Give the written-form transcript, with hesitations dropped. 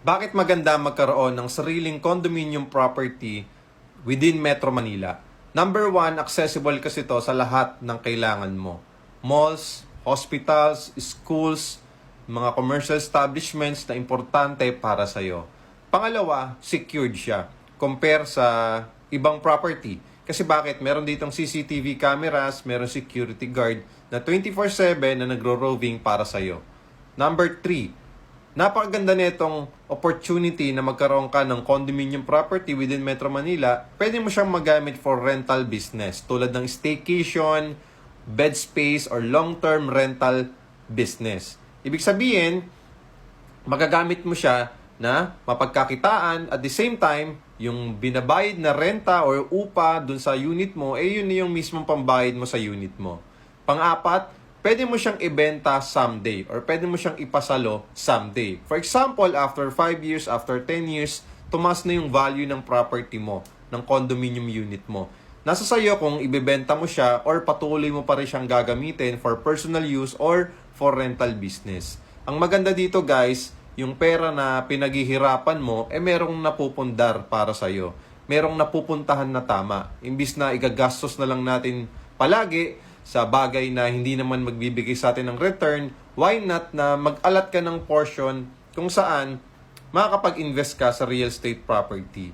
Bakit maganda magkaroon ng sariling condominium property within Metro Manila? Number one, accessible kasi to sa lahat ng kailangan mo. Malls, hospitals, schools, mga commercial establishments na importante para sa'yo. Pangalawa, secured siya compare sa ibang property. Kasi bakit? Meron ditong CCTV cameras, meron security guard na 24/7 na nagro-roving para sa'yo. Number 3, napakaganda nitong opportunity na magkaroon ka ng condominium property within Metro Manila. Pwede mo siyang magamit for rental business tulad ng staycation, bed space, or long-term rental business. Ibig sabihin, magagamit mo siya na mapagkakitaan at the same time, yung binabayad na renta or upa dun sa unit mo, yun yung mismong pambayad mo sa unit mo. Pang-apat, pwede mo siyang ibenta someday or pwede mo siyang ipasalo someday. For example, after 5 years, after 10 years, tumas na yung value ng property mo, ng condominium unit mo. Nasa sayo kung ibebenta mo siya or patuloy mo pa rin siyang gagamitin for personal use or for rental business. Ang maganda dito guys, yung pera na pinaghihirapan mo, merong napupundar para sa'yo. Merong napupuntahan na tama. Imbis na igagastos na lang natin palagi sa bagay na hindi naman magbibigay sa atin ng return, why not na mag-alat ka ng portion kung saan makakapag-invest ka sa real estate property.